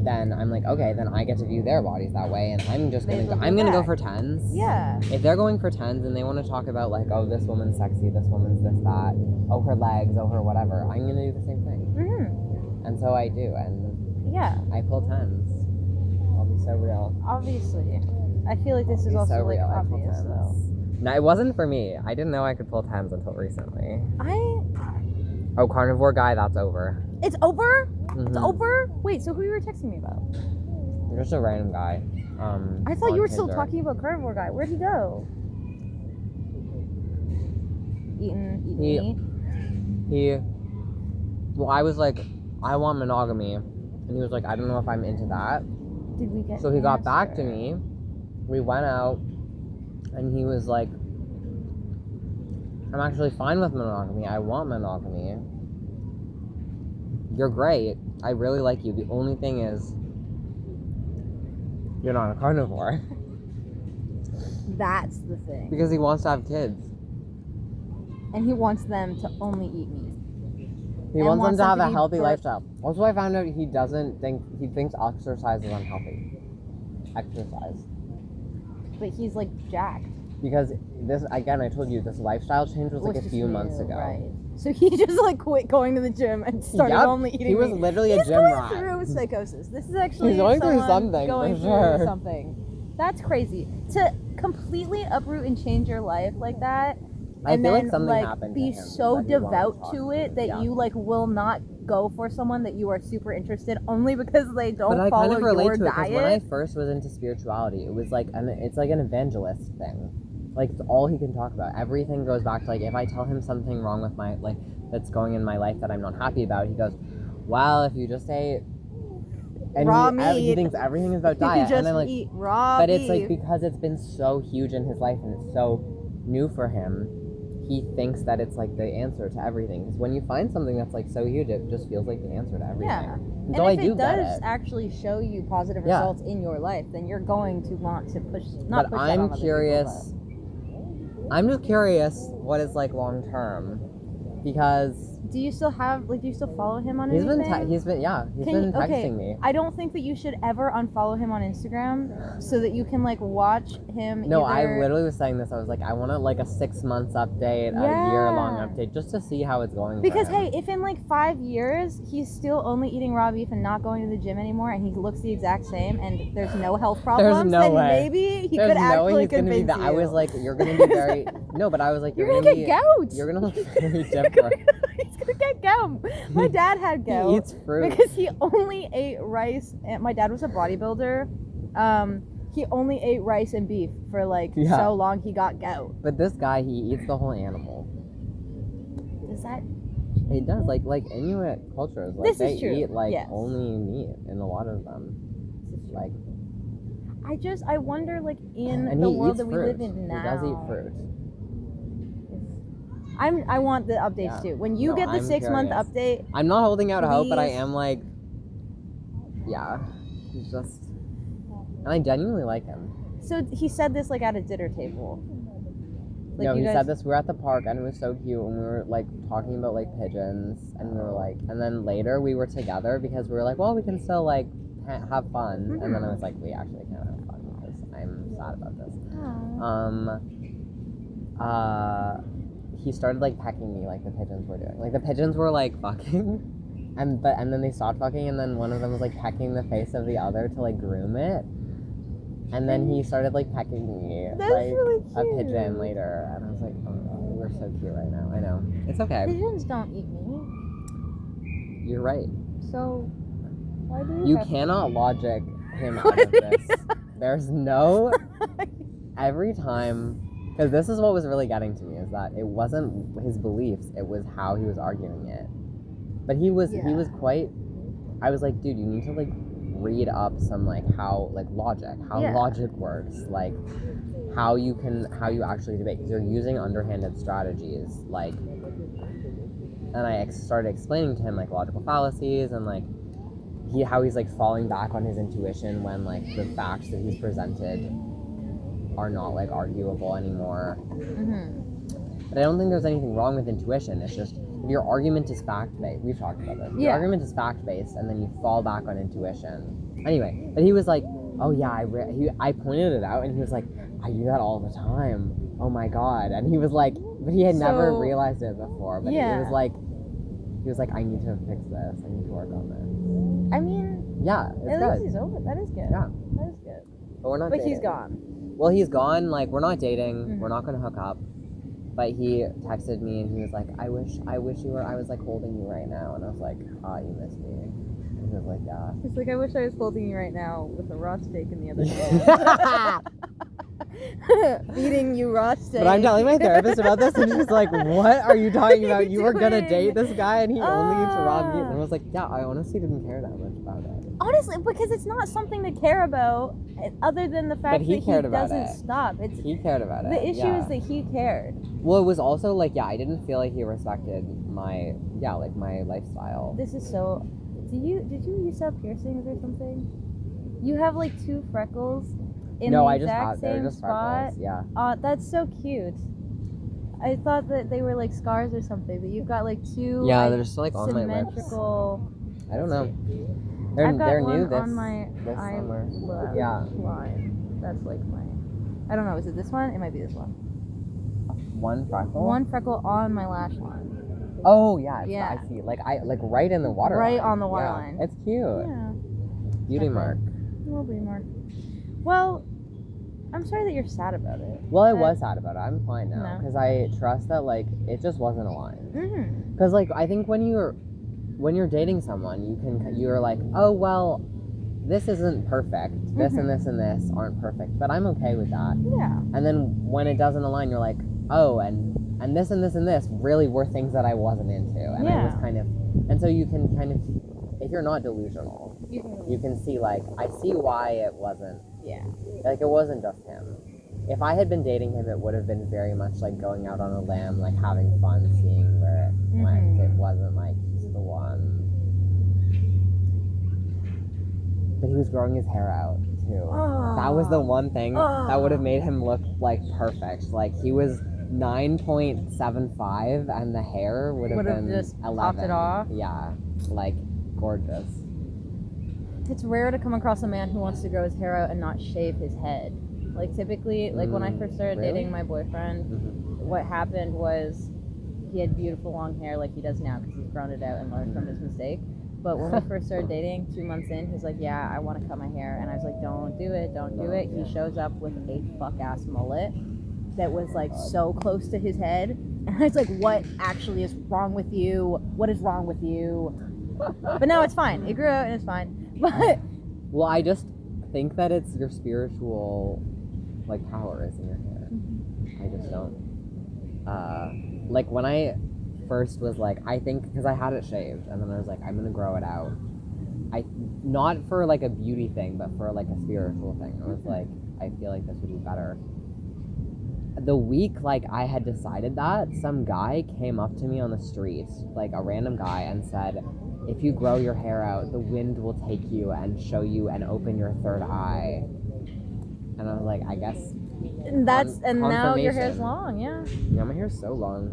Speaker 1: then I'm like, okay, then I get to view their bodies that way, and I'm gonna go for 10s.
Speaker 2: Yeah.
Speaker 1: If they're going for 10s and they want to talk about like, oh, this woman's sexy, this woman's this, that, oh, her legs, oh, her whatever, I'm gonna do the same thing. And so I do, and I pull 10s. I'll be so real.
Speaker 2: Obviously. I feel like this is also so like obvious though.
Speaker 1: No, it wasn't for me. I didn't know I could pull 10s until recently. Oh, carnivore guy, that's over.
Speaker 2: It's over? It's over? Wait, so who you were texting me about?
Speaker 1: Just a random guy.
Speaker 2: I thought you were still talking about carnivore guy. Where'd he go? Eating meat?
Speaker 1: Well, I was like, I want monogamy. And he was like, I don't know if I'm into that.
Speaker 2: Did we get
Speaker 1: So he got back to me. We went out. And he was like, I'm actually fine with monogamy. I want monogamy. You're great. I really like you. The only thing is, you're not a carnivore.
Speaker 2: That's the thing.
Speaker 1: Because he wants to have kids.
Speaker 2: And he wants them to only eat meat.
Speaker 1: He wants them to have a healthy lifestyle. Also, I found out he thinks exercise is unhealthy. Exercise.
Speaker 2: But he's like jacked.
Speaker 1: Because this, again, I told you, this lifestyle change was like a few months ago.
Speaker 2: Right. So he just like quit going to the gym and started only eating meat.
Speaker 1: He was literally a gym rat.
Speaker 2: He's going through psychosis. This is actually
Speaker 1: he's going through something,
Speaker 2: going
Speaker 1: for
Speaker 2: through
Speaker 1: sure.
Speaker 2: something. That's crazy. To completely uproot and change your life like that
Speaker 1: I
Speaker 2: and
Speaker 1: feel
Speaker 2: then
Speaker 1: like something happened
Speaker 2: be
Speaker 1: to him
Speaker 2: so
Speaker 1: that he won't
Speaker 2: devout
Speaker 1: talk
Speaker 2: to it that
Speaker 1: yeah.
Speaker 2: you like will not go for someone that you are super interested only because they don't
Speaker 1: but I
Speaker 2: follow
Speaker 1: kind of relate
Speaker 2: your
Speaker 1: to it because
Speaker 2: diet.
Speaker 1: when I first was into spirituality, it was like it's like an evangelist thing. Like it's all he can talk about. Everything goes back to like if I tell him something wrong with my like that's going in my life that I'm not happy about, he goes, "Well, if you just ate." And
Speaker 2: raw
Speaker 1: he
Speaker 2: meat.
Speaker 1: thinks everything is about diet,
Speaker 2: just
Speaker 1: and I'm like,
Speaker 2: eat raw
Speaker 1: but
Speaker 2: beef.
Speaker 1: it's like because it's been so huge in his life and it's so new for him, he thinks that it's like the answer to everything. Because when you find something that's like so huge, it just feels like the answer to everything.
Speaker 2: Yeah.
Speaker 1: And
Speaker 2: so
Speaker 1: if
Speaker 2: I
Speaker 1: do
Speaker 2: it does
Speaker 1: get it,
Speaker 2: actually show you positive results in your life, then you're going to want to push. Not
Speaker 1: but
Speaker 2: push that on
Speaker 1: I'm
Speaker 2: other
Speaker 1: curious.
Speaker 2: People,
Speaker 1: I'm just curious what it's like long term, because
Speaker 2: do you still have do you still follow him on
Speaker 1: he's
Speaker 2: anything?
Speaker 1: he's been texting me.
Speaker 2: I don't think that you should ever unfollow him on Instagram so that you can watch him.
Speaker 1: No,
Speaker 2: either...
Speaker 1: I literally was saying this. I was like, I want a 6 months update, a year-long update, just to see how it's going.
Speaker 2: Because
Speaker 1: for him.
Speaker 2: hey, if in 5 years he's still only eating raw beef and not going to the gym anymore, and he looks the exact same, and there's no health problems,
Speaker 1: there's no
Speaker 2: then
Speaker 1: way.
Speaker 2: maybe he
Speaker 1: there's
Speaker 2: could
Speaker 1: no
Speaker 2: actually
Speaker 1: way he's
Speaker 2: convince
Speaker 1: gonna be that.
Speaker 2: you.
Speaker 1: I was like, you're gonna be very no, but I was like,
Speaker 2: you're gonna get gout.
Speaker 1: You're gonna look very different.
Speaker 2: He's gonna get gout. My dad had gout.
Speaker 1: He eats fruit
Speaker 2: because he only ate rice. And my dad was a bodybuilder. He only ate rice and beef for so long he got gout.
Speaker 1: But this guy, he eats the whole animal.
Speaker 2: Does that?
Speaker 1: It does. Like Inuit cultures,
Speaker 2: this
Speaker 1: they
Speaker 2: is true.
Speaker 1: eat
Speaker 2: yes.
Speaker 1: only meat in a lot of them.
Speaker 2: I wonder in
Speaker 1: and
Speaker 2: the
Speaker 1: he
Speaker 2: world
Speaker 1: eats
Speaker 2: that we
Speaker 1: fruit.
Speaker 2: live in now.
Speaker 1: He does eat fruit.
Speaker 2: I want the updates too. When you get the 6-month update,
Speaker 1: I'm not holding out hope, but I
Speaker 2: please.
Speaker 1: am he's just, and I genuinely like him.
Speaker 2: So he said this at a dinner table.
Speaker 1: No, he said this. We were at the park and it was so cute, and we were talking about pigeons, and we were and then later we were together because we were well, we can still have fun,
Speaker 2: Mm-hmm.
Speaker 1: and then I was we actually can't have fun because I'm sad about this. He started pecking me the pigeons were doing. The pigeons were fucking, and then they stopped fucking, and then one of them was pecking the face of the other to groom it, and then he started pecking me.
Speaker 2: That's really cute.
Speaker 1: A pigeon later, and I was like, oh god, we're so cute right now. I know, it's okay.
Speaker 2: Pigeons don't eat meat.
Speaker 1: You're right.
Speaker 2: So why do
Speaker 1: you cannot logic him out of this? There's no every time. Because this is what was really getting to me, is that it wasn't his beliefs, it was how he was arguing it. But he was quite, I was like, dude, you need to read up some how logic, how logic works, how you actually debate, because you're using underhanded strategies, and I started explaining to him logical fallacies and how he's falling back on his intuition when the facts that he's presented are not arguable anymore.
Speaker 2: Mm-hmm.
Speaker 1: But I don't think there's anything wrong with intuition. It's just if your argument is fact-based. We've talked about this. Your argument is fact-based, and then you fall back on intuition. Anyway, but he was like, "Oh yeah, I pointed it out," and he was like, "I do that all the time. Oh my god!" And he was like, but he had never realized it before. But it was he was like, "I need to fix this. I need to work on this."
Speaker 2: I mean,
Speaker 1: yeah, it's
Speaker 2: at
Speaker 1: good.
Speaker 2: least he's over. That is good.
Speaker 1: Yeah,
Speaker 2: that is good.
Speaker 1: But we're not.
Speaker 2: But
Speaker 1: dating.
Speaker 2: he's gone.
Speaker 1: Well, he's gone. We're not dating.
Speaker 2: Mm-hmm.
Speaker 1: We're not gonna hook up. But he texted me and he was like, I wish you were. I was holding you right now, and I was like, you miss me. And he was like, yeah.
Speaker 2: He's like, I wish I was holding you right now with a raw steak in the other hand. Feeding you raw steak.
Speaker 1: But I'm telling my therapist about this, and she's like, what are you talking about? You were gonna date this guy, and he only eats raw meat. And I was like, yeah, I honestly didn't care that much about it.
Speaker 2: Honestly, because it's not something to care about, other than the fact that he doesn't stop.
Speaker 1: He cared about it.
Speaker 2: The issue is that he cared.
Speaker 1: Well, it was also I didn't feel he respected my my lifestyle.
Speaker 2: This is so. Did you used to have piercings or something? You have 2 freckles in the exact same spot.
Speaker 1: Freckles, yeah.
Speaker 2: That's so cute. I thought that they were scars or something, but you've got 2.
Speaker 1: Yeah, they're just on my lips.
Speaker 2: Symmetrical.
Speaker 1: I don't know.
Speaker 2: I've got
Speaker 1: they're
Speaker 2: one
Speaker 1: new this
Speaker 2: on my
Speaker 1: summer.
Speaker 2: Line. That's my. I don't know. Is it this one? It might be this one.
Speaker 1: One freckle.
Speaker 2: One freckle on my lash line.
Speaker 1: Oh yeah. I see. Right in the water.
Speaker 2: Right
Speaker 1: line.
Speaker 2: on the water line.
Speaker 1: It's cute.
Speaker 2: Yeah.
Speaker 1: Beauty mark.
Speaker 2: Little beauty mark. Well, I'm sorry that you're sad about it.
Speaker 1: Well, I was sad about it. I'm fine now.
Speaker 2: No.
Speaker 1: Because I trust that, like, it just wasn't aligned.
Speaker 2: Mm-hmm.
Speaker 1: Because, like, I think when you're dating someone, you're like, oh, well, this isn't perfect. This and this and this aren't perfect. But I'm okay with that.
Speaker 2: Yeah.
Speaker 1: And then when it doesn't align, you're like, oh, and this and this and this really were things that I wasn't into. And I was kind of... And so you can kind of... If you're not delusional, you can see, like, I see why it wasn't...
Speaker 2: Yeah.
Speaker 1: Like, it wasn't just him. If I had been dating him, it would have been very much, like, going out on a limb, like, having fun, seeing where it went. It wasn't, like, he's the one. But he was growing his hair out, too.
Speaker 2: Oh.
Speaker 1: That was the one thing that would have made him look, like, perfect. Like, he was 9.75, and the hair would have been
Speaker 2: just
Speaker 1: 11.
Speaker 2: popped it off?
Speaker 1: Yeah. Like, gorgeous.
Speaker 2: It's rare to come across a man who wants to grow his hair out and not shave his head. Like, typically, like, when I first started dating my boyfriend, what happened was he had beautiful long hair like he does now because he's grown it out and learned from his mistake. But when we first started dating, 2 months in, he's like, yeah, I want to cut my hair. And I was like, don't do it. He shows up with a fuck-ass mullet that was, like, so close to his head. And I was like, what actually is wrong with you? What is wrong with you? But now it's fine. It grew out and it's fine. But
Speaker 1: well, I just think that it's your spiritual, like, power is in your hair. I just don't. Like, when I first was like, I think, because I had it shaved, and then I was like, I'm gonna grow it out. Not for, like, a beauty thing, but for, like, a spiritual thing. I was like, I feel like this would be better. The week, like, I had decided that, some guy came up to me on the street, like, a random guy, and said, if you grow your hair out, the wind will take you and show you and open your third eye. And I was like, I guess.
Speaker 2: And now your hair's long, yeah.
Speaker 1: Yeah, my hair's so long.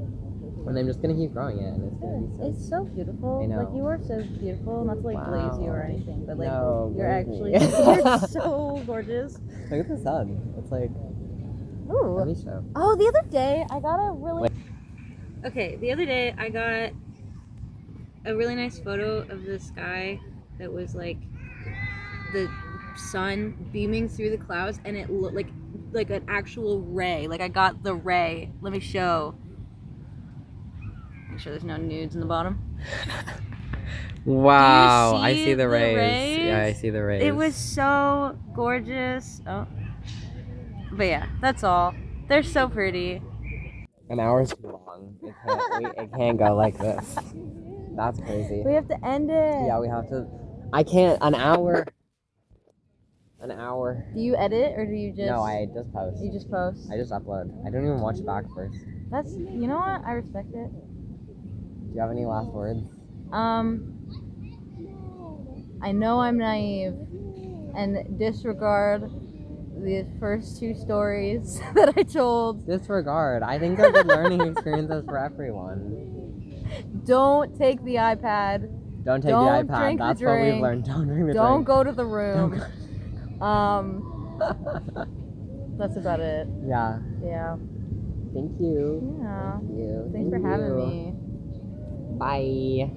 Speaker 1: And I'm just gonna keep growing it, and it's gonna be so...
Speaker 2: It's so beautiful.
Speaker 1: I know.
Speaker 2: Like, you are so beautiful, not to, like, glaze you or anything, but, like,
Speaker 1: no,
Speaker 2: you're actually...
Speaker 1: me.
Speaker 2: You're so gorgeous.
Speaker 1: Look at the sun. It's like...
Speaker 2: Ooh.
Speaker 1: Let me show.
Speaker 2: Oh, the other day, I got a really... Okay, the other day, I got a really nice photo of the sky that was, like, the sun beaming through the clouds, and it looked like an actual ray. Like, I got the ray. Let me show. Make sure there's no nudes in the bottom.
Speaker 1: Wow,
Speaker 2: I see the rays.
Speaker 1: Yeah, I see the rays.
Speaker 2: It was so gorgeous. Oh. But yeah, that's all. They're so pretty.
Speaker 1: An hour's too long. It can't go like this. That's crazy.
Speaker 2: We have to end it.
Speaker 1: Yeah, we have to. I can't. An hour. An hour.
Speaker 2: Do you edit or do you just...
Speaker 1: No, I just post.
Speaker 2: You just post?
Speaker 1: I just upload. I don't even watch it back first.
Speaker 2: That's... You know what? I respect it.
Speaker 1: Do you have any last words?
Speaker 2: I know I'm naive and disregard the first 2 stories that I told.
Speaker 1: Disregard. I think they're good learning experiences for everyone.
Speaker 2: Don't take the iPad.
Speaker 1: Don't take
Speaker 2: Don't
Speaker 1: the iPad.
Speaker 2: drink
Speaker 1: That's
Speaker 2: the
Speaker 1: what
Speaker 2: drink.
Speaker 1: we've learned. Don't drink the
Speaker 2: Don't
Speaker 1: drink.
Speaker 2: go to the room.
Speaker 1: Don't
Speaker 2: That's about it.
Speaker 1: Yeah.
Speaker 2: Yeah.
Speaker 1: Thank you.
Speaker 2: Yeah.
Speaker 1: Thank you.
Speaker 2: Thanks for having me.
Speaker 1: Bye.